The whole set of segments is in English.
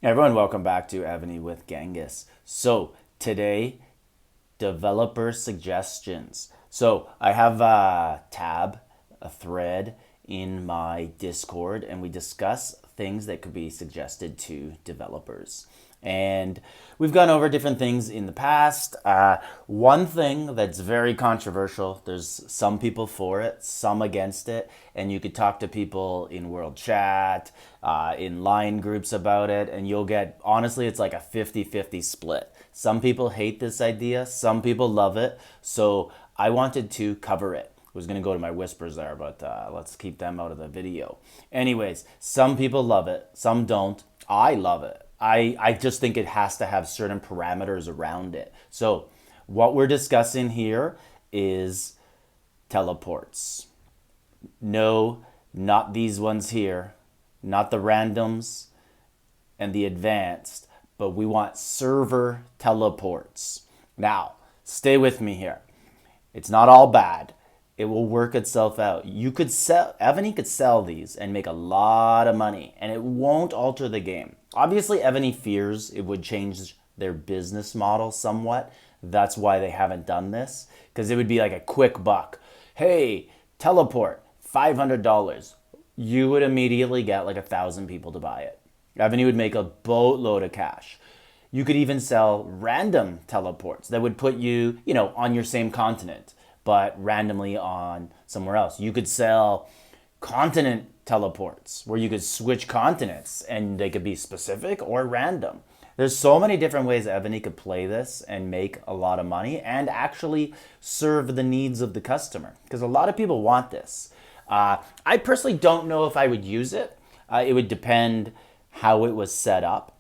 Everyone, welcome back to Evony with Genghis. So, today, developer suggestions. So, I have a tab, a thread in my Discord, and we discuss things that could be suggested to developers. And we've gone over different things in the past. One thing that's very controversial, there's some people for it, some against it, and you could talk to people in world chat, in line groups about it, and you'll get, honestly, it's like a 50-50 split. Some people hate this idea, some people love it, so I wanted to cover it. I was going to go to my whispers there, but let's keep them out of the video. Anyways, some people love it, some don't. I love it. I just think it has to have certain parameters around it. So, what we're discussing here is teleports. No, not these ones here, not the randoms and the advanced, but we want server teleports. Now, stay with me here. It's not all bad. It will work itself out. You could sell, Evony could sell these and make a lot of money, and it won't alter the game. Obviously, Evony fears it would change their business model somewhat. That's why they haven't done this, because it would be like a quick buck. Hey, teleport, $500. You would immediately get like 1,000 people to buy it. Evony would make a boatload of cash. You could even sell random teleports that would put you, on your same continent, but randomly on somewhere else. You could sell continent teleports where you could switch continents and they could be specific or random. There's so many different ways Evony could play this and make a lot of money and actually serve the needs of the customer, because a lot of people want this. I personally don't know if I would use it. It would depend how it was set up.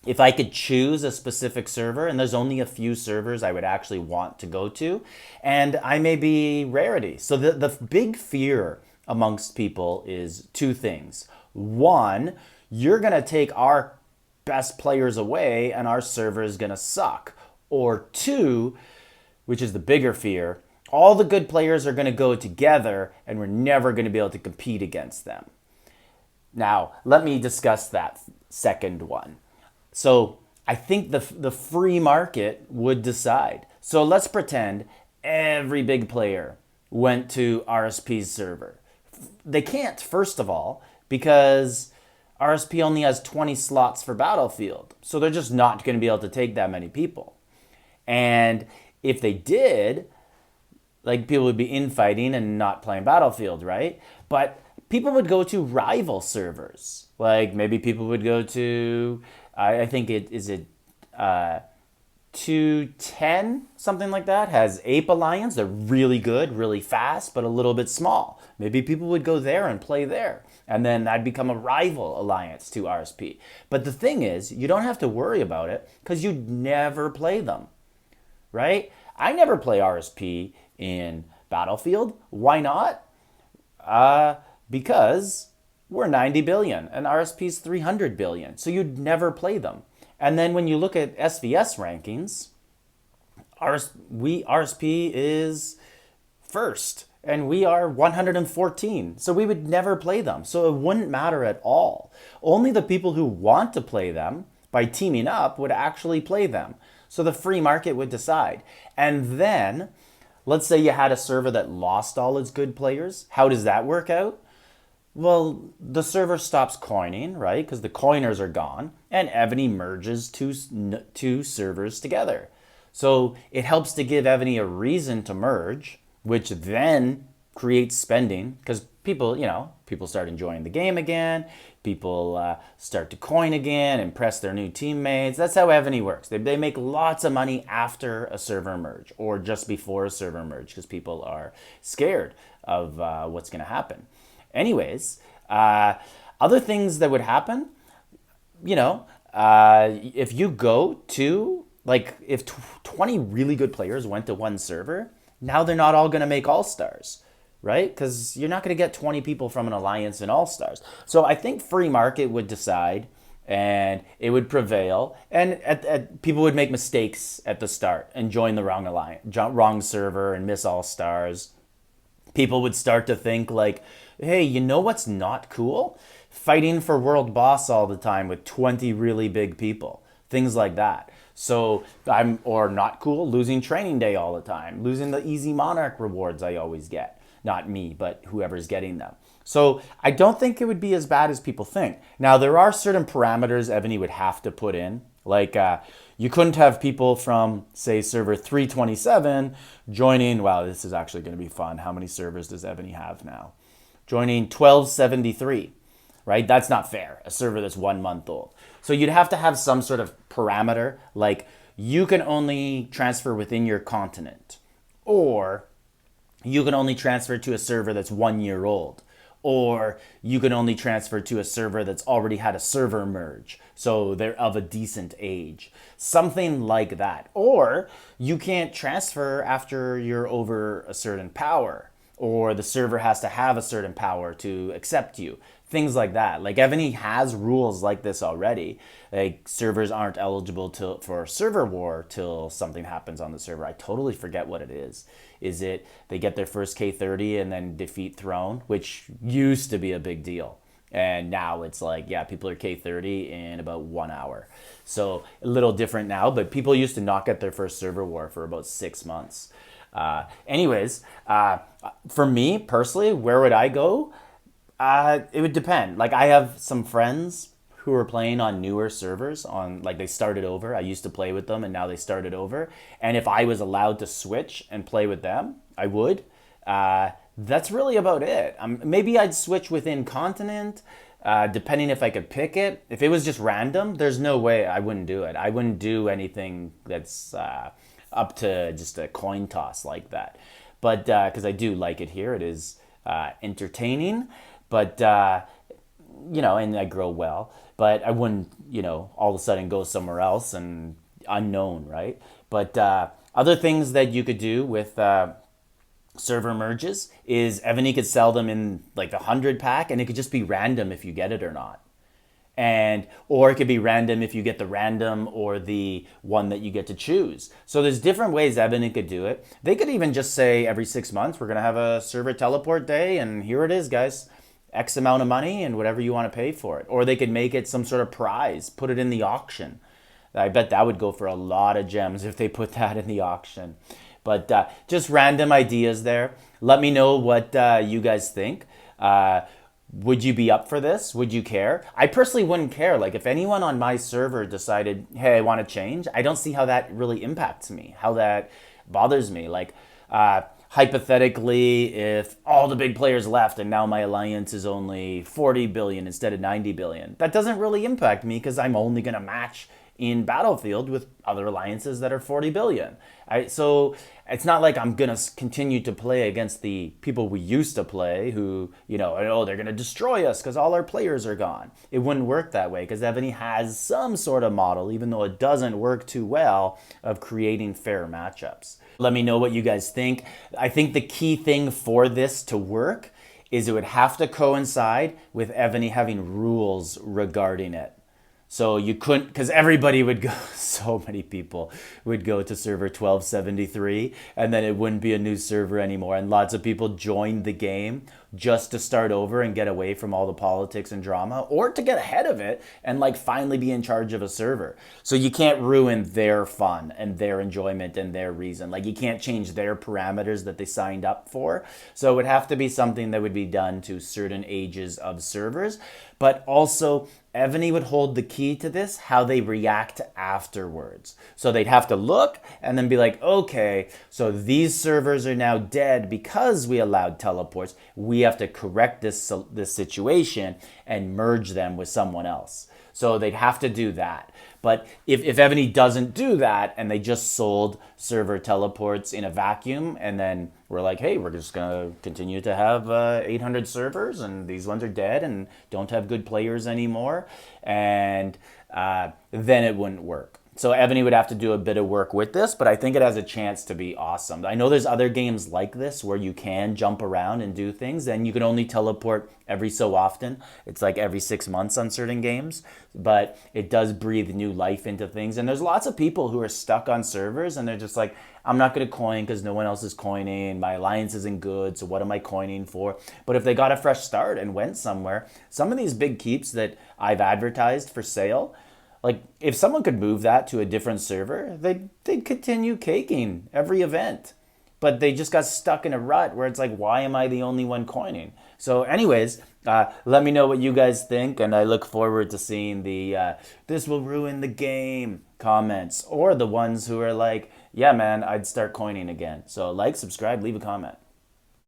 If I could choose a specific server, and there's only a few servers I would actually want to go to, and I may be rarity. So the big fear amongst people is two things. One, you're going to take our best players away and our server is going to suck. Or two, which is the bigger fear, all the good players are going to go together and we're never going to be able to compete against them. Now, let me discuss that second one. So I think the free market would decide. So let's pretend every big player went to RSP's server. They can't, first of all, because RSP only has 20 slots for Battlefield. So they're just not going to be able to take that many people. And if they did, like, people would be infighting and not playing Battlefield, right? But people would go to rival servers. Like, maybe people would go to, I think it is it 210, something like that, has Ape Alliance. They're really good, really fast, but a little bit small. Maybe people would go there and play there. And then that'd become a rival alliance to RSP. But the thing is, you don't have to worry about it because you'd never play them, right? I never play RSP in Battlefield. Why not? Because we're 90 billion and RSP's 300 billion. So you'd never play them. And then when you look at SVS rankings, RSP is first and we are 114. So we would never play them. So it wouldn't matter at all. Only the people who want to play them by teaming up would actually play them. So the free market would decide. And then let's say you had a server that lost all its good players. How does that work out? Well, the server stops coining, right? Because the coiners are gone, and Evony merges two servers together. So it helps to give Evony a reason to merge, which then creates spending because people start enjoying the game again. People start to coin again, impress their new teammates. That's how Evony works. They make lots of money after a server merge or just before a server merge because people are scared of what's going to happen. Anyways, other things that would happen, if you go to, like, if 20 really good players went to one server, now they're not all going to make all-stars, right? Because you're not going to get 20 people from an alliance in all-stars. So I think free market would decide and it would prevail. And people would make mistakes at the start and join the wrong alliance, wrong server and miss all-stars. People would start to think like, hey, you know what's not cool? fighting for world boss all the time with 20 really big people, things like that. So or not cool, losing training day all the time, losing the easy monarch rewards I always get. Not me, but whoever's getting them. So I don't think it would be as bad as people think. Now, there are certain parameters Evony would have to put in. Like you couldn't have people from, say, server 327 joining, wow, this is actually going to be fun. How many servers does Evony have now? Joining 1273, right? That's not fair, a server that's 1 month old. So you'd have to have some sort of parameter, like you can only transfer within your continent, or you can only transfer to a server that's 1 year old, or you can only transfer to a server that's already had a server merge, so they're of a decent age. Something like that. Or you can't transfer after you're over a certain power, or the server has to have a certain power to accept you. Things like that. Like Evony has rules like this already. Like servers aren't eligible for server war till something happens on the server. I totally forget what it is. Is it they get their first K30 and then defeat throne, which used to be a big deal. And now it's like, yeah, people are K30 in about 1 hour. So a little different now, but people used to not get their first server war for about 6 months. Anyways, for me personally, where would I go? It would depend. Like I have some friends who are playing on newer servers on like they started over. I used to play with them and now they started over. And if I was allowed to switch and play with them, I would. That's really about it. Maybe I'd switch within continent, depending if I could pick it. If it was just random, there's no way I wouldn't do it. I wouldn't do anything that's up to just a coin toss like that. But because I do like it here, it is entertaining. But, and I grow well. But I wouldn't, all of a sudden go somewhere else and unknown, right? But other things that you could do with server merges is Evony could sell them in like the 100 pack, and it could just be random if you get it or not. Or it could be random if you get the random or the one that you get to choose. So there's different ways Evony could do it. They could even just say every 6 months, we're going to have a server teleport day, and here it is, guys. X amount of money and whatever you want to pay for it. Or they could make it some sort of prize, put it in the auction. I bet that would go for a lot of gems if they put that in the auction. But just random ideas there. Let me know what you guys think. Would you be up for this? Would you care? I personally wouldn't care. Like if anyone on my server decided, hey, I want to change, I don't see how that really impacts me, how that bothers me. Like hypothetically, if all the big players left and now my alliance is only 40 billion instead of 90 billion, that doesn't really impact me because I'm only going to match in Battlefield with other alliances that are 40 billion. So it's not like I'm going to continue to play against the people we used to play who, oh, they're going to destroy us because all our players are gone. It wouldn't work that way because Evony has some sort of model, even though it doesn't work too well, of creating fair matchups. Let me know what you guys think. I think the key thing for this to work is it would have to coincide with Evony having rules regarding it. So you couldn't, because everybody would go, so many people would go to server 1273, and then it wouldn't be a new server anymore. And lots of people joined the game just to start over and get away from all the politics and drama, or to get ahead of it and like finally be in charge of a server. So you can't ruin their fun and their enjoyment and their reason. Like you can't change their parameters that they signed up for. So it would have to be something that would be done to certain ages of servers. But also, Evony would hold the key to this, how they react afterwards. So they'd have to look and then be like, okay, so these servers are now dead because we allowed teleports. We have to correct this situation and merge them with someone else. So they'd have to do that. But if Evony doesn't do that and they just sold server teleports in a vacuum and then we're like, hey, we're just going to continue to have 800 servers and these ones are dead and don't have good players anymore, and then it wouldn't work. So Evony would have to do a bit of work with this, but I think it has a chance to be awesome. I know there's other games like this where you can jump around and do things, and you can only teleport every so often. It's like every 6 months on certain games, but it does breathe new life into things. And there's lots of people who are stuck on servers and they're just like, I'm not going to coin because no one else is coining. My alliance isn't good, so what am I coining for? But if they got a fresh start and went somewhere, some of these big keeps that I've advertised for sale, like if someone could move that to a different server, they'd continue caking every event. But they just got stuck in a rut where it's like, why am I the only one coining? So, anyways, let me know what you guys think, and I look forward to seeing the "this will ruin the game" comments, or the ones who are like, "Yeah, man, I'd start coining again." So, like, subscribe, leave a comment.